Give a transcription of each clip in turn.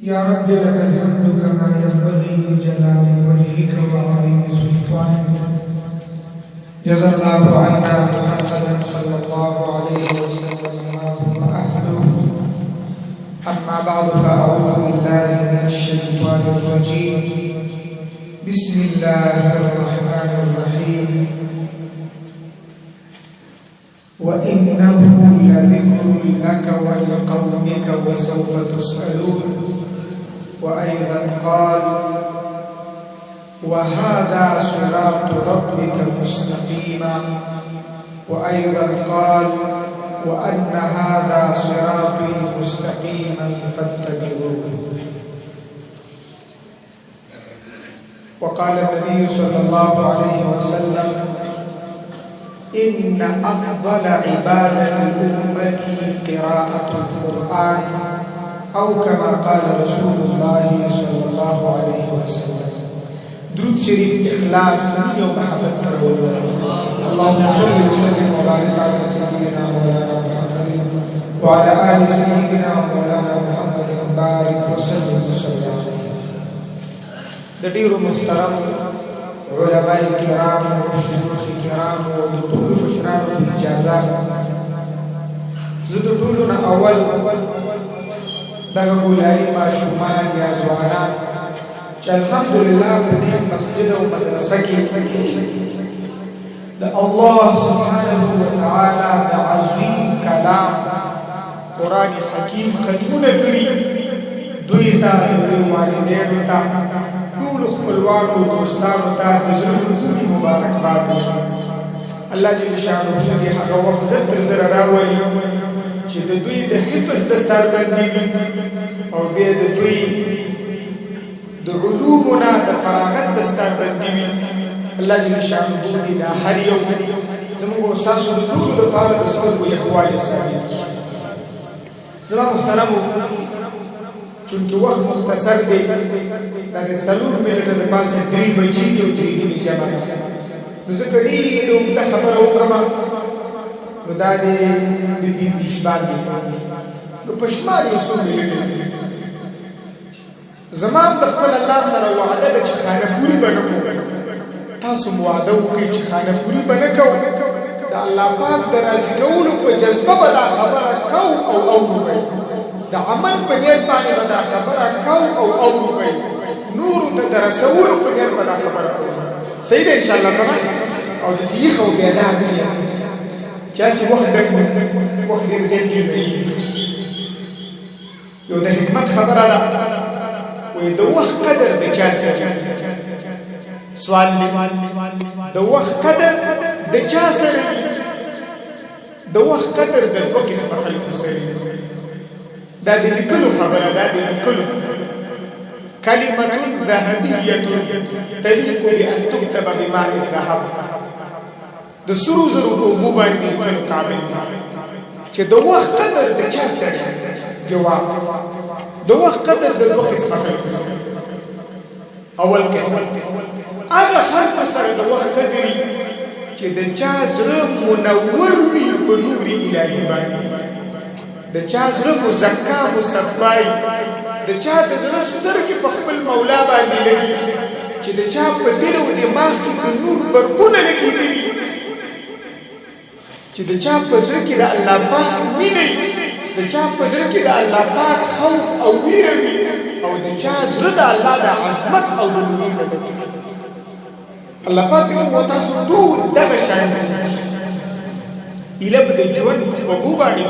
या रब्बी लकल हम्दु कमा यंबगी लिजलाली वजहिका व अज़ीम सुल्तानिक। जज़ल्लाहु अन्ना मुहम्मदन सल्लल्लाहु अलैहि वसल्लम मा हुवा अहलुहु। अम्मा बअद फ़अऊज़ु बिल्लाहि मिनश शैतानिर रजीम। बिस्मिल्लाहिर रहमानिर रहीम। وإنه لذكر لك ولقومك وسوف تسألون. وأيضا قال وهذا صراط ربك مستقيما. وأيضا قال وأن هذا صراطي مستقيما فاتبعوه. وقال النبي صلى الله عليه وسلم إن أفضل عبادة أمتي قراءة القرآن أو كما قال رسول الله صلى الله عليه وسلم. درود شريف إخلاص من محمد صلى الله عليه وسلم. اللهم صل وسلم وبارك على سيدنا مولانا محمد وعلى آل سيدنا مولانا محمد بارك وسلم وسلم. دير محترم علماء کرام و شیوخ کرام و دطول مشران کی اجازات زدطولنا اول دغه ګولای ماشومان یا ځوانان چې الحمدلله په دې مسجد او مدرسه کې د الله سبحانه وتعالى د عظیم کلام قرآن حکیم ختمونه کړي دوی ته دوی والدینو ته ټول خپلوانو دوستانو ته د زړه مبارکباد الله جل شانه دې هغه وخت زر راولي چې د دوی د حفظ دستار باندې او بیا د دوی د علومنا د فراغت دستار باندې الله جل شانه دې د هر یو زموږ اساسو د ټول لپاره د صبر او احوال سره زما محترم چونکه وخت مختصر دی دا سلور منټه د پاسه 3 بجې کې او 3 نیمه جمع نو زه کړي نو دا خبره وکړم نو دا د دې شپږ نو په شمال یو څو ملي زمان د خپل الله سره وعده ده چې خانه پوری بنکو تاسو وعده وکړئ چې خانه پوری بنکو دا الله پاک د راضي کولو په جذبه به دا خبره کو او اورو د عمل په نیت باندې دا خبره کو او اورو نور ته درسول په نیت باندې خبره صحیح ده ان شاء الله تعالی او د سیخ او بیاده بیا چاسي وخت دې زین کې یو د حکمت خبره ده وې د وخت قدر د چاسي سوال د وخت قدر د چاسي د وخت قدر د دوه قسمه خلکو سره دا د لیکلو خبره ده د لیکلو کلمه ذهبیه تلیق بان تكتب بماء الذهب د سرو زرو په باندې لیکلو قابل چې د وخت قدر د چا سره جواب د وخت قدر د دوه قسمه اول قسم هغه خلق سره د وخت قدر چې د چا زړه منور وي په نور الهي باندې د چا زړه مزکا مصفای د چا د زړه سترګې په خپل مولا باندې لګي چې د چا په دل او دماغ کې د نور برقونه لګېدلي چې د چا په زړه کې د الله پاک مینه د چا په زړه کې د الله پاک خوف او ویره وي او د چا زړه د الله د عظمت او د مینه لګي الله پاک دې موږ تاسو ټول دغه شان ایله په ژوند په وګو باندې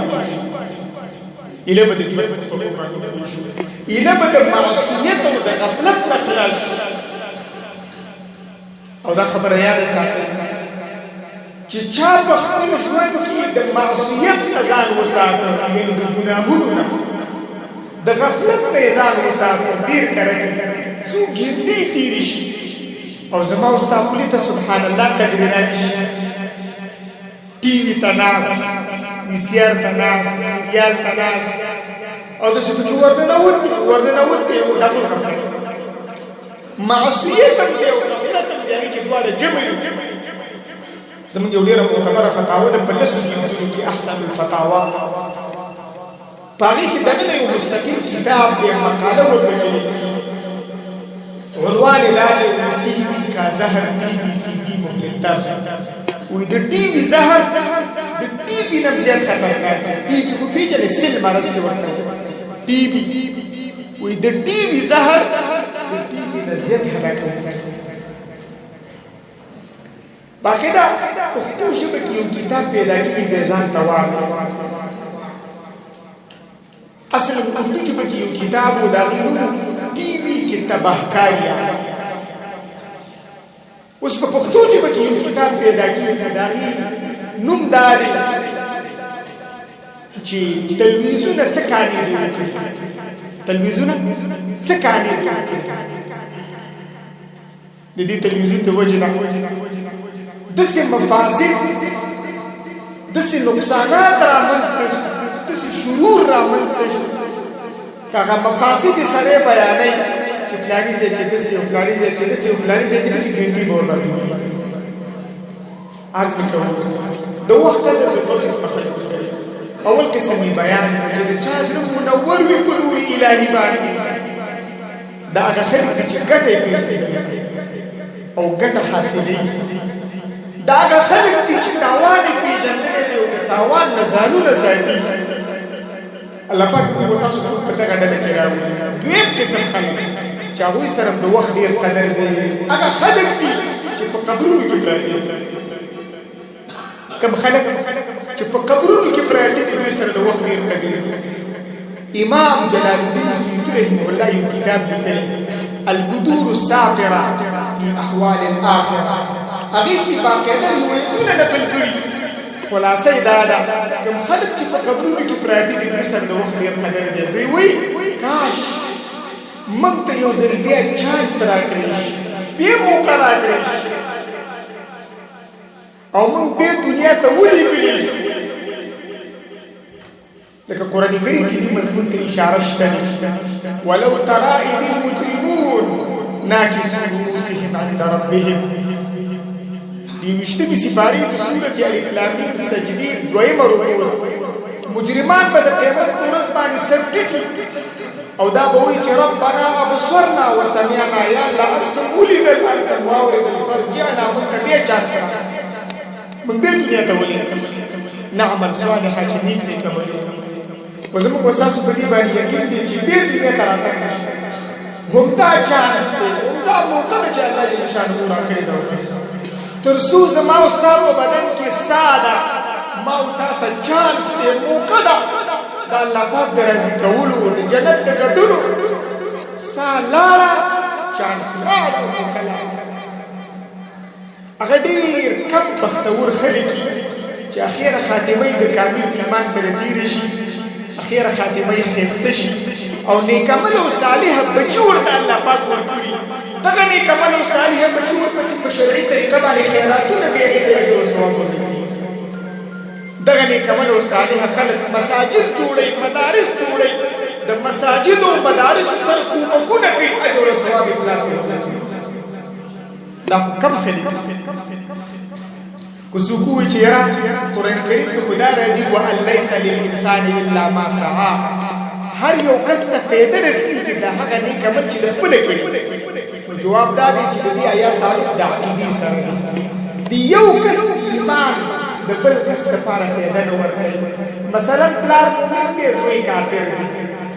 ایله به د ژوند په وګو باندې ایله به د معصیت او د غفلت نه خلاص او دا خبره یاد ساتئ چې چا په خپل ژوند کې د معصیت ځان وساتي یعنی د ګناهونو د غفلت نه ځان وساتي ډیر کړي څو ګردي تیر شي او زما واستغفر ته سبحان الله تدریج ټي وي تناس وسیار تناس سیریال تناس او د څه په ورنه وته او دا ټول معصیت هم دی او غفلت هم دی چې دواړه جمع زمونږ یو ډیره معتبره فتاوا ده په لسو کې احسن الفتاوا پاگی کی دننے یو مستقل کتاب دے مقالہ ورکلی عنوان دادے ٹی وی کا زہر ٹی وی سی ڈی مہلتر وی دا ٹی وی زہر دا ٹی وی نمزیت خطرناک ٹی وی کو پیچھنے سل مرض کے وقت ٹی وی وی دا ٹی وی زہر دا ٹی وی نمزیت خطرناک باقیدہ اختو شبہ کی یو کتاب پیدا کی بیزان توار اصل اختو شبہ کی یو کتاب و داخلون ٹی وی کی تباہکاریا اس پہ پختو شبہ کی یو کتاب پیدا کی داخلی نم داری چی تلویزون سکانی دیو تلویزون سکانی دیو تلویزون دو وجنا دس مفاسد دس نقصانات رامنتش دس شرور رامنتش کاغا مفاسد سرے بیانی چی فلانی زی کے دسی و فلانی زی کے دسی و فلانی زی کے دسی گھنٹی بول رہی عرض بکو دو وقت در دو قسم خلق سری اول قسمی بیان جد چاز نو منور وی پلوری الہی بانی دا اگا خلق دی چی گٹے پیٹی او گٹ حاصلی داغا خلق دی چی تاوانی پی جنده دیو که تاوان نزانو نزانی اللہ پاک موتا سکون پتا گا ڈلے کراوی دویم قسم خلق چاہوی سرم دو وقت دیر قدر دی اگا خلق دی چی پا قبرونو کی پراتی کم خلق چی پا قبرونو کی پراتی دی دوی سر دو وقت دیر قدر امام جلال الدین سیوطی رحمه اللہ یو کتاب لکلی البدور السافرہ فی احوال الاخرہ اگی کی باقیدہ روایتون نقل کری خلاصہ دادا کم خلق چی پا قبرونو کی پراتی دی دوی سر دو وقت دیر قدر دی وی کاش منگتا یو ذریعہ چانس را کریش بے موقع را کریش او من بے دنیا تا ولی بلیش لیکن قرآن کریم کی دی مضمون تی اشارہ شتنی ولو ترا اذ المجرمون ناکسوا رؤوسهم عند ربهم دیوشتمی سفاری دو سورت الف لام میم سجدی دویم رکوع مجرمان با دا قیمت پورس بانی سرٹکی او دا بوئی چی ربنا ابصرنا و سمعنا یا اللہ ارسل اولی در ارسل واورد الفرجعنا من تبیع چانسا من بے دنیا تولی نعمل صالحا چی نیک لے کملی وزمون وساسو بدی بانی یقین دی چی بے دنیا تراتا ہم دا چانس دے ہم دا موقع دا چی اللہ جی نشان دورا کری دا بس ترسوز ما استا پا بدن کی سادا ما اتا تا چانس دے موقع دا دا اللہ پاک در ازی کولو دا جنت دا گردنو سا لارا چانس لارا موقع لارا اگر دیر کم بختور خلقی چی اخیر خاتمه دا کامل ایمان سر دیرشی اخیر خاتمه خیستشی او نیکمل و صالح بجور دا اللہ پاک ورکوری دغه نیکمل او صالح بچور پسې په شرعي طریقه باندې خیراتونه کوي هغې ته اجر او ثواب ورسي دغه نیکمل او صالح خلک مساجد جوړوي مدارس جوړوي د مساجد او مدارسو سره کومکونه کوي اجر او ثواب یې پلار ته ورسي دا کم خلک که څوک ووایي چې یاره قرآن کریم کې خدا راځي وان لیس للانسان الا ما سعی هر یو کس ته فایده رسېږي د هغه نیک عمل چې د خپله کړي جواب دا دی چې د دې آیات تعلق د عقیدې سره دی یو کس ایمان د بل کس لپاره فایده نه ورکوي مثلا پلار مؤمن دی زوی کافر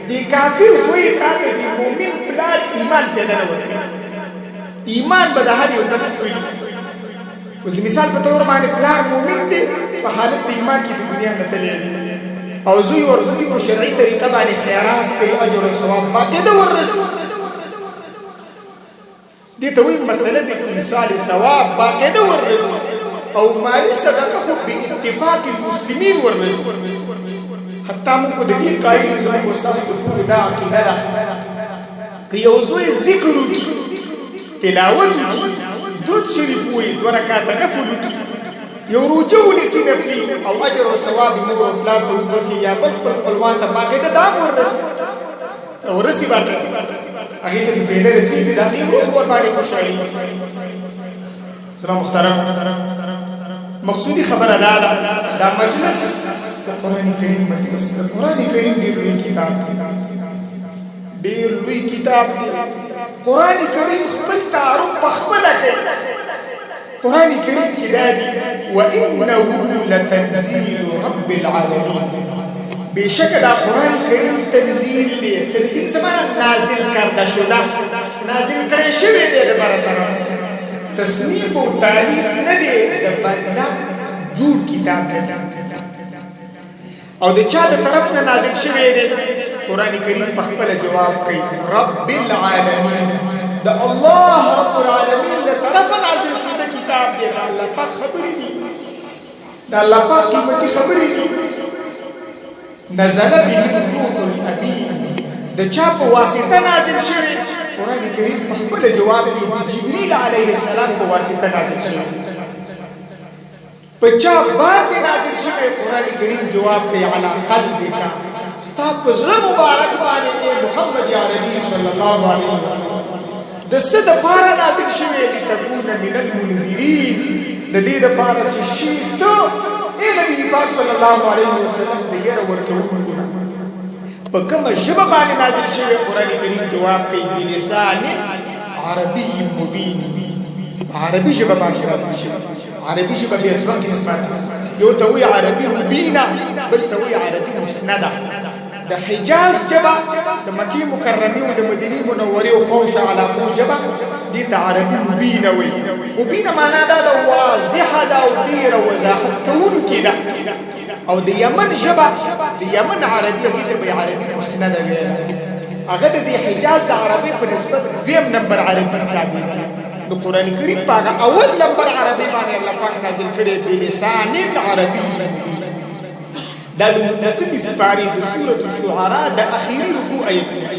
دی کافر زوی ته د مؤمن پلار ایمان فایده نه ورکوي ایمان به د هر یو کس کړي اوس د مثال په طور باندې پلار مؤمن دی په حالت د ایمان کې د دنیا نه تللی او زوی ورپسې په شرعي طریقه باندې خیرات کوي اجر او ثواب باقاعده ورسي دیتا ہوئی مسئلہ دی ایصال ثواب باقاعدہ ورس او مالی صدقہ خود بی اتفاق المسلمین ورس حتی من خود دی قائل زمان استاس دفور دا عقیدہ دا کہ یوزوی ذکر کی تلاوت کی درد شریف ہوئی دو رکات نفل کی یو رجوع نسی نفلی او اجر و ثواب مور و اطلاق دو بخی یا بخ پر قلوان تا باقاعدہ دام ورس ورسی باقاعدہ اگه ته فایده رسیدي دا یو ور باندې خوشالي سلام محترم مقصودی خبر ادا دا مجلس قرآن کریم مجلس قرآن کریم ډېر لوی کتاب ډېر لوی کتاب قرآن کریم خپل تعارف په خپله کوي قرآن کریم کې دا دي وإنه لتنزيل رب العالمين بیشک دا قرآن کریم تنزیل دی تنزیل سمانا نازل کرده شده نازل کرده شوی دی دا برا طرف تصنیف و تعلیف نده دا بندہ جوڑ کتاب دی او دا چا دا طرف نا نازل شوی دی قرآن کریم پخپل جواب کئی رب العالمین دا اللہ رب العالمین دا طرف نازل شده کتاب دی دا اللہ پاک خبری دی دا اللہ پاک قیمتی خبری دی نزل به الروح الامین د چا په واسطه نازل شوی قرآن کریم په خپل جواب دی جبرئیل علیه السلام په واسطه نازل شوی په چا باندې نازل شوی قرآن کریم جواب کوي علی قلبک ستا په زړه مبارک باندې محمد عربي صلی الله علیه وسلم د څه دپاره نازل شوی لتکون من المنذرین د دې دپاره چې شي ته نبی پاک صلی الله علیه وسلم د یره ورکوونکو په کومه ژبه باندې نازل شوی قرآن کریم جواب کوي بلسان عربي مبین عربي ژبه باندې نازل شوی عربي ژبه بیا دوه قسمه یو ته وایي عربي مبینه بل ته وایي عربي مسنده د حجاز ژبه د مکې مکرمې او د مدینې منورې او خوش علاقو ژبه دې ته عربي مبینه وایي مبینه معنا دا د واضحه ده او ډېره وضاحت کوونکې ده او د یمن ژبه د یمن عربي دې ته به عربي مسنده ویله هغه د دې حجاز د عربي په نسبت دویم نمبر عربي ثابت دی نو قرآن کریم په هغه اول نمبر عربي باندې الله پاک نازل کړی بلسان عربي دا د مناسبې سپارې د سورة الشعراء د اخیري رکوع آیتونه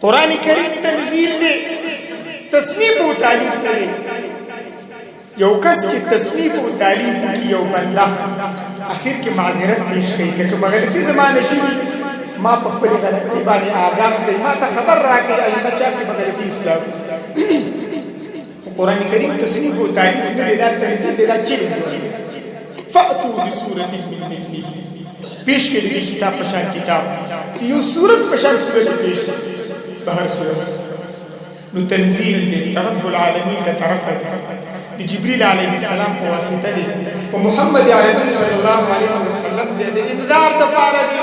قرآن کریم تنزیل دی تصنیف و تعلیف نه دی یو کس چې تصنیف و تعلیف وکړي یو بنده اخر کې معذرت پیش کوي که کومه غلطي زما نه شوي ما په خپلې غلطۍ باندې آګاه کوي ما ته خبر راکړي آینده چا کې به غلطي اصلاح قرآن کریم تصنیف و تعلیف نه دی دا تنزیل دی دا چیلنج فأتو بسورة من مثله پیش کے لیے کتاب پشان کتاب یو سورت پشان سورت پیش بہر سورت نو تنزیل دے رب العالمین کا طرف ہے جبریل علیہ السلام کو واسطہ دے و محمد عربی صلی اللہ علیہ وسلم سے دے انذار دپارا دے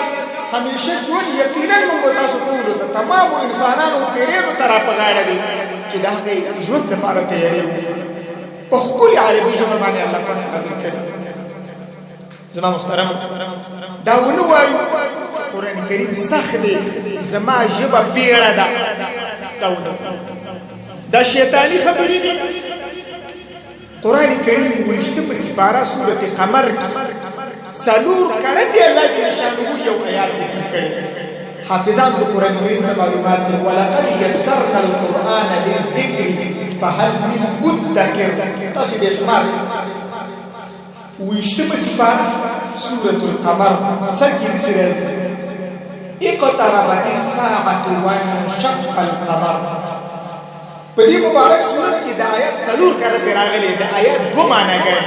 ہمیشہ جو یقیناً منگوتا سکولو تا تمام انسانانو پیرینو طرح پگاڑا دے چی دا گئی جوت دپارا تیارے ہوئے پخکول عربی جو مانے اللہ پاک نظر کرے زما محترم دا ونه وایو قرآن کریم سخت دی زما ژبه بیړه ده دا ونه دا شیطانی خبرې دي قرآن کریم ویشتمه سپاره سورت قمر کې څلور کرتې الله جل شانه یو آیات ذکر کړی حافظان د قرآن کریم ته معلومات دي ولقد یسرنا القرآن للذکر فهل من مدکر تاسو به شمار ويشتم سپارة سورة القمر سكن سرز اقتربت الساعة وانشق القمر پدې مبارک سورت کې د آیات څلور کرته راغلي د آیات دو معنا کوي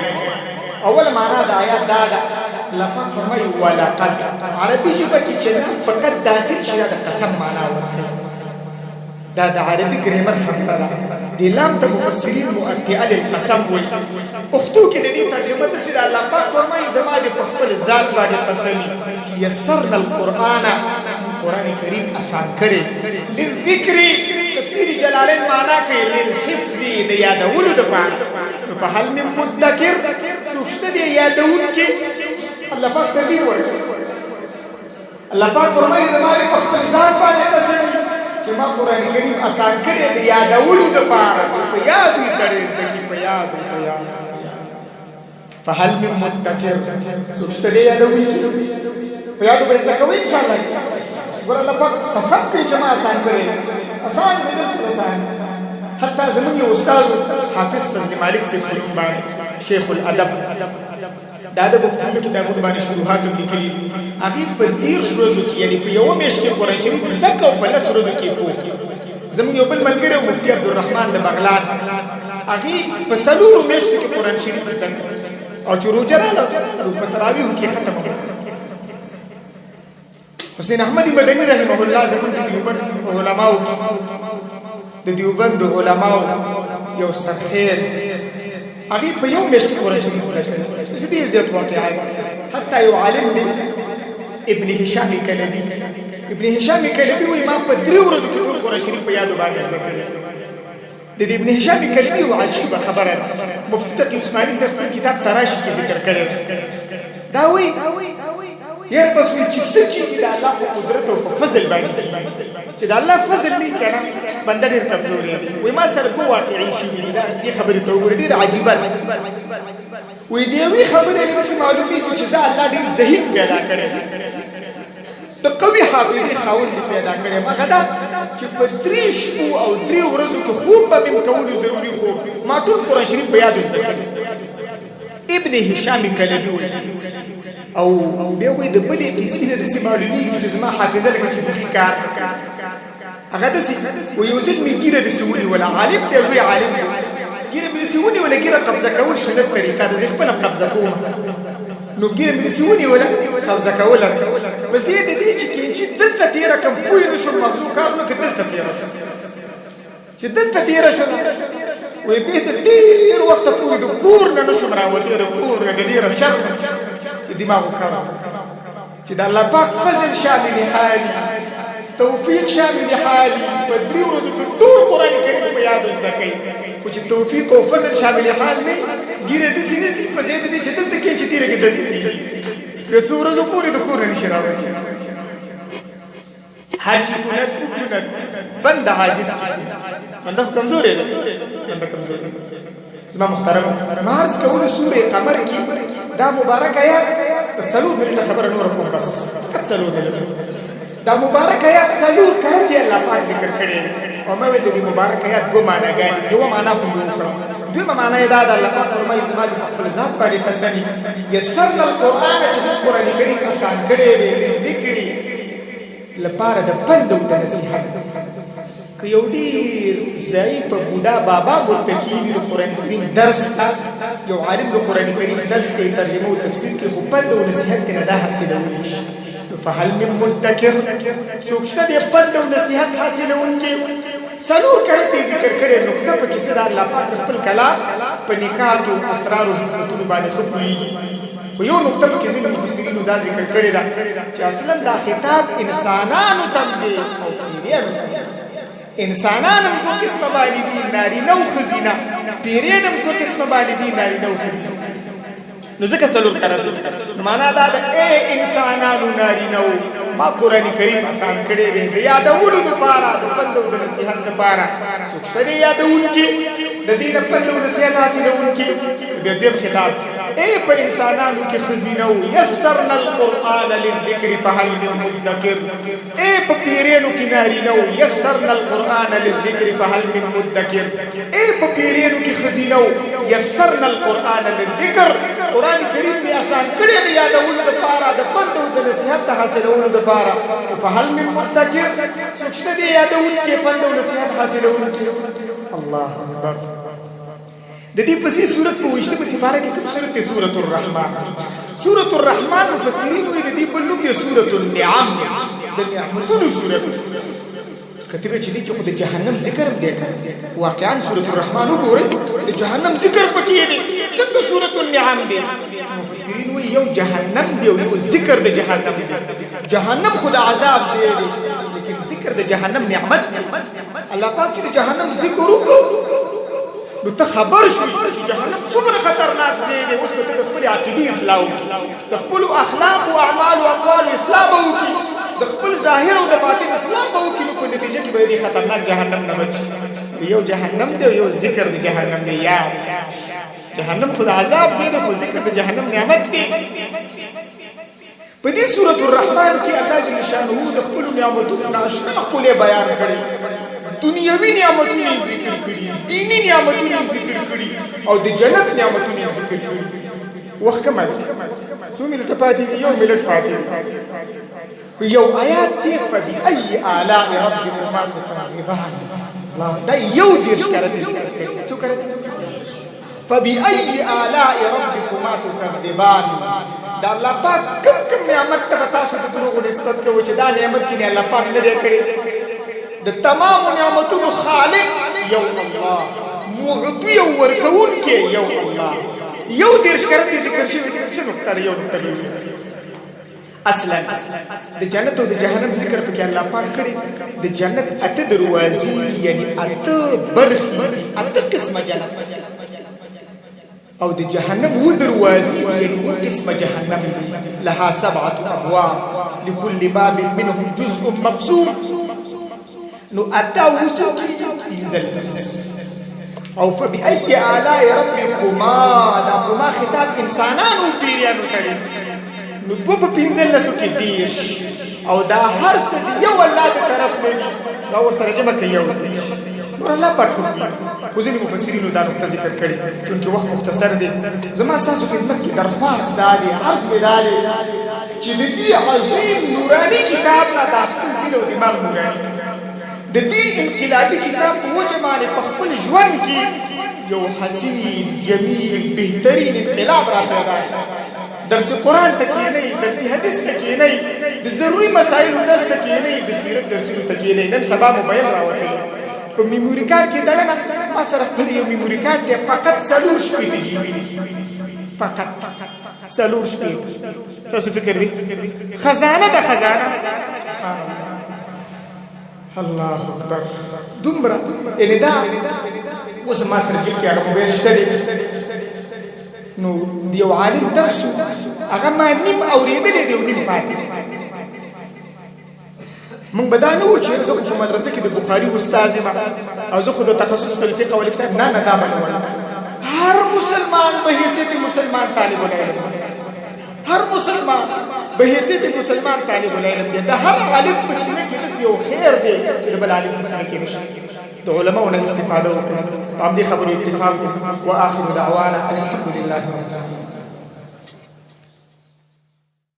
اول معنا د آیات دا ده لقد فرمایي ولقد عربي ژبه کې چې فقط داخل شي د قسم معنا ورکړي دا د عربي ګرامر خبره ده د لام ته مفسرین مؤکده للقسم وایي پښتو کې د دې ترجمه د سید الله پاک فرمایي زما د خپل ذات باندې قسم یسرنا القرآن قرآن کریم آسان کړي للذکر تفسیر جلالین معنا کوي للحفظ د یادولو د پاره فهل من مدکر سوشته د یادون کې الله پاک ترتیب ورکړي الله پاک فرمایي زما د خپل ذات باندې قسم چې ما قرآن کریم آسان کړي د یادولو د پاره په یاد وي سړی زکي په یاد فهل من مدکر سوشته د یادوي په یاد به زکوي ان شاء الله ګور الله پاک قسم کوي چې ما آسان کړي آسان دې آسان حتی زمون یو استاد حافظ فضل مالک سے فلم باندې شیخ الادب دا د بوکانو کتابونو باندې شروحات لیکلي هغه په 10 ورځو کې یعنی په یو میاشت کې قرآن شریف زده کو په 10 ورځو کې پوه زمون یو بل ملګری مفتی عبدالرحمن د بغلان هغه په 3 میاشتو کې قرآن شریف زده او چې روزه رااله په تراویح کې ختم کړه. حسین احمد مدني رحمه الله زموږ د دیوبند علماو د دیوبند علماو یو سرخیر هغه په یو میاشت کې قرآن شریف زده کړی. ډېر زیات واقعات حتی یو عالم دی ابن هشام کلبی. ابن هشام کلبی وایي ما په 3 ورځو کې ټول قرآن شریف په یادو باندې زده کړی. د ابن هشام کلبی یو عجیبه خبره ده. مفتی تقی عثماني صاحب په کتاب تراشی کې ذکر کړی دا وایي یار بس وایي چې څه چې د الله په قدرت او په فضل باندې چې د الله فضل نه کنه بنده ډېر کمزوري دی. وایي ما سره 2 واقعي شوي دي. دا دې خبرې ته وګوره ډېره عجیبه ده. وایي د یوې خبرې داسې معلومېږي چې زه الله ډېر ذهین پیدا کړی د قوي حافظې خاوند پیدا کړی یم. هغه دا چې په 3 شپو او 3 ورځو کې خوب به مې کولو ضروري خوب ما ټول قرآن شریف په یادو زده کړی. ابن هشام کلبي وایي او بیا وایي د بلې کیسې نه داسې معلومېږي چې زما حافظه لکه چې فقهي کار هغه داسې وایي یو ځل مې ږیره داسې ونیوله. عالم دی لوی عالم دی. ږیره مې داسې ونیوله. ږیره قبضه کول سنت طریقه ده. زه خپله قبضه کوم نو ږیره مې داسې ونیوله قبضه کوله. بس یې د دې چې کینچي دلته تېره کړم پوه نه شوم مغزو کار نه کړ دلته تېره شوم چې دلته تېره شوم. وایي بیا د ډېر وخته پورې د کور نه نه شوم راوتلی. د کور نه د ډېره شر چې دماغو کار چې د الله پاک فضل شامل حالي توفیق شامل حالي په 3 ورځو کې ټول قرآن کریم په یادو زده کوي. خو چې توفیق او فضل شامل حال نه ګیره داسې نشي په ځای د دې چې دلته کینچي تېره کې دلته یو څو ورځو پورې د کور نه نشي راوتلی. هر چې کونت وکړو بند عاجز بنده کمزورې ده. بنده کمزورې زما محترم ما عرض کولو سورې قمر کې دا مبارک آیات په 3 منټه خبره نور کوم بس 3 منټه دا مبارک آیات 3 کړه الله پاک ذکر کړي او مې د دې مبارک آیات دوه معناګانې یو معنا خو مو کړم دویمه معنا یې دا ده الله پاک فرمایي زما د خپل ذات باندې قسم یسرنا القرآن چې قرآن کریم آسان کړي دی ذکرې لپاره د پند او د نصیحت. که یو ډېر ضعیف بوډا بابا ورته کېږي د قرآن کریم درس یو عالم د قرآن کریم درس کوي ترجمه او تفسیر کوي خو پند او نصیحت کې نه دا حاصلولی شي. فهل من مدکر څوک شته د پند او نصیحت حاصلونکي. 4 کرته ذکر کړي نقطه په کې سره الله پاک خپل کلام په نکاح او اسرار او حکمتونو باندې ختمېږي. خو یو نقطه په کې ځینې مفسرینو دا ذکر کړې ده چې اصلا دا خطاب انسانانو ته دی او پیریانو ته. انسانان هم 2 قسمه باندې دي نارینه او ښځینه. پیریان هم 2 قسمه باندې دي نارینه او ښځینه. نو ځکه 4 طرف معنا دا ده ای انسانانو نارینه ما قرآن کریم آسان کړی دی د یادولو دپاره د پند او د نصیحت دپاره. څوک شته دی یادونکي د دې نه پند او نصیحت حاصلونکي. بیا دویم خطاب ای په انسانانو کې ښځینه و یسرنا القرآن للذکر فهل من مدکر. ای په پیریانو کې نارینه و یسرنا القرآن للذکر فهل من مدکر. ای په پیریانو کې ښځینه و یسرنا القرآن للذکر. قرآن کریم دې آسان کړی د یادولو دپاره د پند او د نصیحت د حاصلولو دپاره. فهل من مدکر څوک شته دی یادونکي پند او نصیحت حاصلونکي. الله اکبر. د دې پسې سورت په 20مه سپاره کې کوم سورت دی؟ سورۃ الرحمن. سورۃ الرحمن مفسرین وایي د دې بل نوم دی سورۃ النعم د نعمتونو سورت. اوس کتبه چې دې کې خو د جهنم ذکر دی. واقعا سورۃ الرحمن وګورئ د جهنم ذکر پکې دی. څنګه سورۃ النعم دی؟ مفسرین وایي یو جهنم دی او یو ذکر د جهنم دی. جهنم خو د عذاب ځای دی لیکن ذکر د جهنم نعمت. الله پاک چې د جهنم ذکر وکړو نو ته خبر شوې جهنم څومره خطرناک ځای دی. اوس به ته د خپلې عقیدې اصلاح وکړې د خپلو اخلاقو اعمالو اقوالو اصلاح به وکړي د خپل ظاهر او د باطن اصلاح به وکړي. نو په نتیجه کې به دې خطرناک جهنم نه بچي. یو جهنم دی او یو ذکر د جهنم دی. یاد جهنم خو د عذاب ځای دی خو ذکر د جهنم نعمت دی. په دې سورۃ الرحمن کې الله جل شانه د خپلو نعمتونو ناشنا ښکلی بیان کړی. دنیاوی نعمتونه ذکر کړي دینی نعمتونه ذکر کړي او د جنت نعمتونه ذکر کړي. وخت کم دی 2 منټه پاتې دي 1 منټ پاتې دی. یو آیات دی فبأي آلاء ربكما تكذبان. الله دا یو دېرش کرته ذکر کوي. څو کرته فبأي آلاء ربكما تكذبان دا الله پاک کم نعمت ته تاسو د دروغ نسبت کوي چې دا نعمت کې الله پاک نه دی کړی د تمام نعمتونو خالق یو الله معطي او ورکون کې یو الله یو درش کرته ذکر شوی د څه نقطه یو نقطه اصلا د جنت او د جهنم ذکر پکې الله پاک کړی د جنت اته دروازې یعنی اته برخې اته قسمه جنت او د جهنم و دروازې یعنی و قسمه جهنم لها 7 ابواب لكل باب منهم جزء مقسوم نو اته وسوقي ينزل بس او فبأي آلاء ربكما دا کما خطاب انسانانو پیریانو کړي نو دو په پینځل لسو کې دیش او دا هر څه یو الله د طرف نه دا ورسره جمع کوي یو نور الله پاک خو ځینې مفسرینو دا نقطه ذکر کړي چونکه وخت مختصر دی زما تاسو په خدمت کې درخواست دی عرض دی چې د دې عظیم نوراني کتاب نه د خپل دل او دماغ نوراني د دې انقلابي کتاب په وجه باندې په خپل ژوند کې یو حسین جمیل بهترین انقلاب را پیدا درس قرآن تکیه نه درس حدیث تکیه نه د ضروري مسائل درس تکیه نه د سیرت درسونو تکیه نه نن سبا موبایل راوړل په میموري کارت کې دغه ما سره خپل یو میموري کارت دی فقط 4 شپې دی فقط 4 شپې تاسو فکر دی خزانه ده خزانه الله اکبر دومره الدا اوس ما سره چې هغه موبایل شته دی نو دیو عالم درس هغه ما نیم اوریدلې دی نیم فاتح من بدانو چې زه په مدرسه کې د بخاری استاد ما او زه خو د تخصص په فقه او کتاب نه دا باندې هر مسلمان به حیثیت مسلمان طالب العلم هر مسلمان به حیثیت مسلمان طالب العلم دی د هر عالم په سینه کې یو خیر دی د بل عالم په سینه کې نشته د علماء نه استفاده وکړه په دې خبرو اتفاق واخر دعوانا الحمد لله رب العالمين